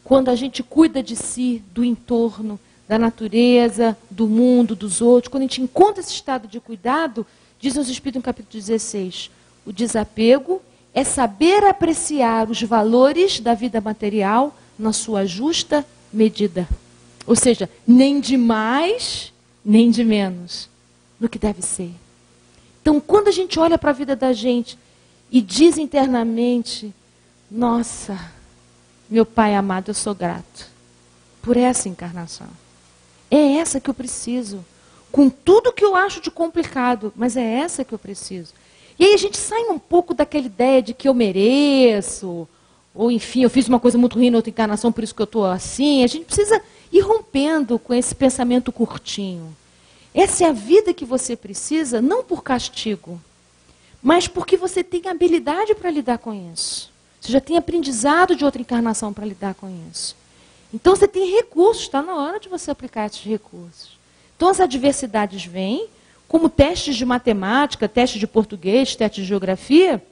quando a gente cuida de si, do entorno, da natureza, do mundo, dos outros, quando a gente encontra esse estado de cuidado, diz os Espíritos no capítulo 16, o desapego é saber apreciar os valores da vida material na sua justa medida. Ou seja, nem de mais, nem de menos, no que deve ser. Então, quando a gente olha para a vida da gente e diz internamente, nossa, meu Pai amado, eu sou grato por essa encarnação. É essa que eu preciso. Com tudo que eu acho de complicado, mas é essa que eu preciso. E aí a gente sai um pouco daquela ideia de que eu mereço, ou enfim, eu fiz uma coisa muito ruim na outra encarnação, por isso que eu estou assim. A gente precisa ir rompendo com esse pensamento curtinho. Essa é a vida que você precisa, não por castigo, mas porque você tem habilidade para lidar com isso. Você já tem aprendizado de outra encarnação para lidar com isso. Então você tem recursos, está na hora de você aplicar esses recursos. Então as adversidades vêm, como testes de matemática, testes de português, testes de geografia.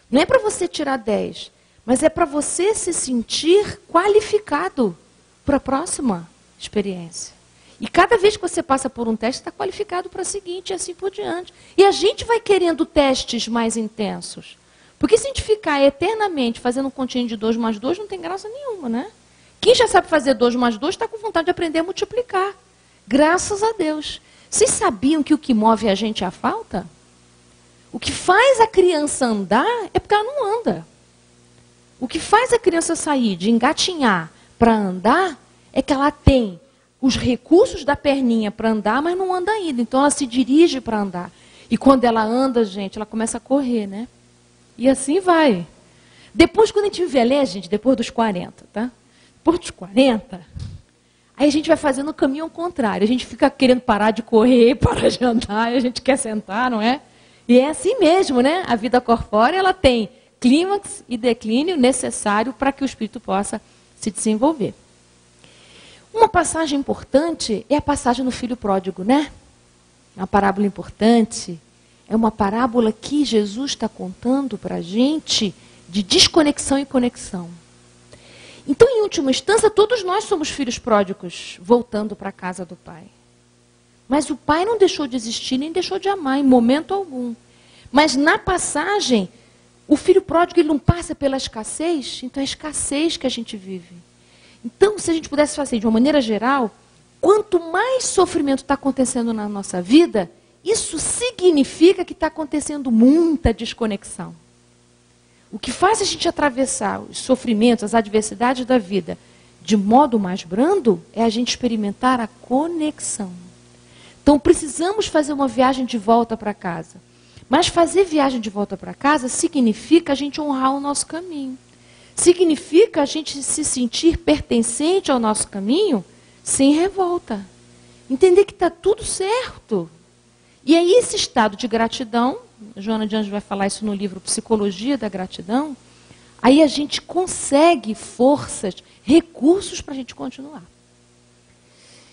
Não é para você tirar 10, mas é para você se sentir qualificado para a próxima experiência. E cada vez que você passa por um teste, está qualificado para a seguinte e assim por diante. E a gente vai querendo testes mais intensos. Porque se a gente ficar eternamente fazendo um continho de 2 mais 2, não tem graça nenhuma, né? Quem já sabe fazer 2 mais 2 está com vontade de aprender a multiplicar. Graças a Deus. Vocês sabiam que o que move a gente é a falta? O que faz a criança andar é porque ela não anda. O que faz a criança sair de engatinhar para andar é que ela tem os recursos da perninha para andar, mas não anda ainda. Então ela se dirige para andar. E quando ela anda, gente, ela começa a correr, né? E assim vai. Depois, quando a gente envelhece, gente, depois dos 40, tá? Depois dos 40, aí a gente vai fazendo o caminho ao contrário. A gente fica querendo parar de correr, parar de andar, e a gente quer sentar, não é? E é assim mesmo, né? A vida corpórea, ela tem clímax e declínio necessário para que o espírito possa se desenvolver. Uma passagem importante é a passagem no filho pródigo, né? Uma parábola importante. É uma parábola que Jesus está contando para a gente de desconexão e conexão. Então, em última instância, todos nós somos filhos pródigos, voltando para a casa do Pai. Mas o Pai não deixou de existir, nem deixou de amar, em momento algum. Mas na passagem, o filho pródigo ele não passa pela escassez, então é a escassez que a gente vive. Então, se a gente pudesse fazer de uma maneira geral, quanto mais sofrimento está acontecendo na nossa vida, isso significa que está acontecendo muita desconexão. O que faz a gente atravessar os sofrimentos, as adversidades da vida de modo mais brando é a gente experimentar a conexão. Então precisamos fazer uma viagem de volta para casa. Mas fazer viagem de volta para casa significa a gente honrar o nosso caminho. Significa a gente se sentir pertencente ao nosso caminho sem revolta. Entender que está tudo certo. E aí esse estado de gratidão, Joana de Anjos vai falar isso no livro Psicologia da Gratidão, aí a gente consegue forças, recursos para a gente continuar.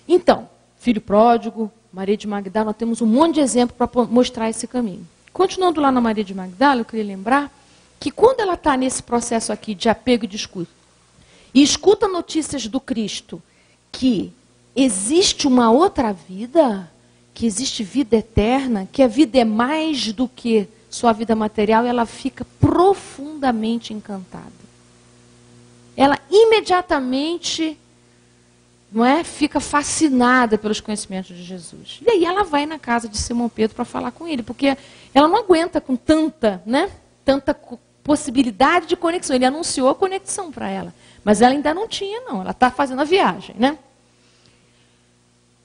Então, filho pródigo, Maria de Magdala, nós temos um monte de exemplo para mostrar esse caminho. Continuando lá na Maria de Magdala, eu queria lembrar que quando ela está nesse processo aqui de apego e escuta notícias do Cristo, que existe uma outra vida, que existe vida eterna, que a vida é mais do que sua vida material, ela fica profundamente encantada. Ela imediatamente, não é, fica fascinada pelos conhecimentos de Jesus. E aí ela vai na casa de Simão Pedro para falar com ele, porque ela não aguenta com tanta possibilidade de conexão. Ele anunciou a conexão para ela, mas ela ainda não tinha, não. Ela está fazendo a viagem, né?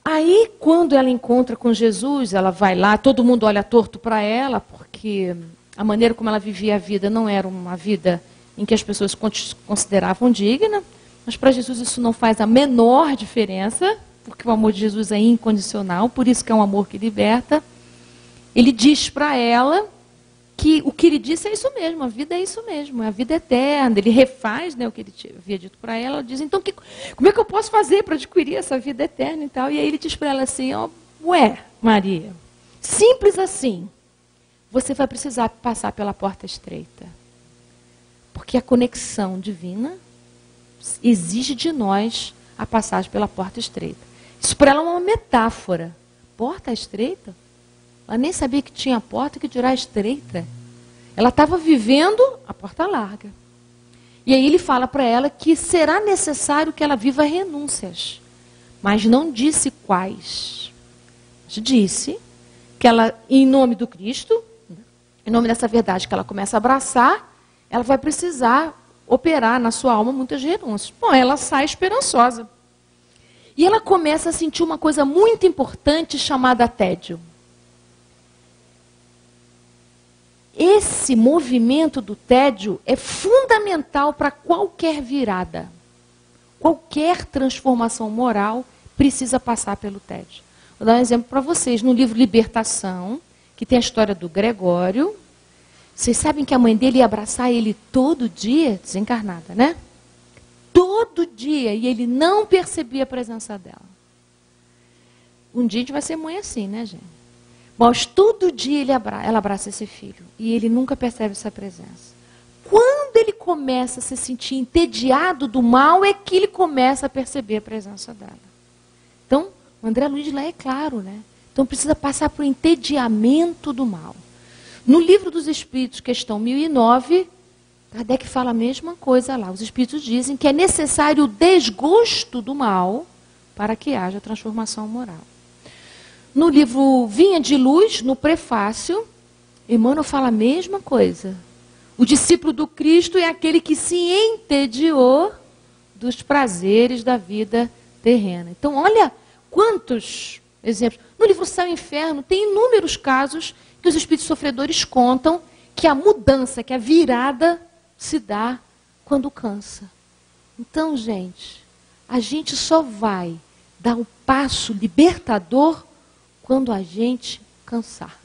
Aí, quando ela encontra com Jesus, ela vai lá, todo mundo olha torto para ela, porque a maneira como ela vivia a vida não era uma vida em que as pessoas consideravam digna, mas para Jesus isso não faz a menor diferença, porque o amor de Jesus é incondicional, por isso que é um amor que liberta. Ele diz para ela que o que ele disse é isso mesmo, a vida é isso mesmo, é a vida eterna. Ele refaz, né, o que ele havia dito para ela. Ela diz, então, como é que eu posso fazer para adquirir essa vida eterna e tal? E aí ele diz para ela assim, ué, Maria, simples assim, você vai precisar passar pela porta estreita. Porque a conexão divina exige de nós a passagem pela porta estreita. Isso para ela é uma metáfora. Porta estreita? Ela nem sabia que tinha porta, que dirá estreita. Ela estava vivendo a porta larga. E aí ele fala para ela que será necessário que ela viva renúncias. Mas não disse quais. Disse que ela, em nome do Cristo, em nome dessa verdade que ela começa a abraçar, ela vai precisar operar na sua alma muitas renúncias. Bom, ela sai esperançosa. E ela começa a sentir uma coisa muito importante chamada tédio. Esse movimento do tédio é fundamental para qualquer virada. Qualquer transformação moral precisa passar pelo tédio. Vou dar um exemplo para vocês. No livro Libertação, que tem a história do Gregório, vocês sabem que a mãe dele ia abraçar ele todo dia, desencarnada, né? Todo dia, e ele não percebia a presença dela. Um dia a gente vai ser mãe assim, né, gente? Mas todo dia ela abraça esse filho, e ele nunca percebe essa presença. Quando ele começa a se sentir entediado do mal, é que ele começa a perceber a presença dela. Então, o André Luiz lá é claro, né? Então precisa passar por entediamento do mal. No Livro dos Espíritos, questão 1009, Kardec fala a mesma coisa lá. Os Espíritos dizem que é necessário o desgosto do mal para que haja transformação moral. No livro Vinha de Luz, no prefácio, Emmanuel fala a mesma coisa. O discípulo do Cristo é aquele que se entediou dos prazeres da vida terrena. Então, olha quantos exemplos. No livro Céu e Inferno, tem inúmeros casos que os espíritos sofredores contam que a mudança, que a virada se dá quando cansa. Então, gente, a gente só vai dar um passo libertador quando a gente cansar.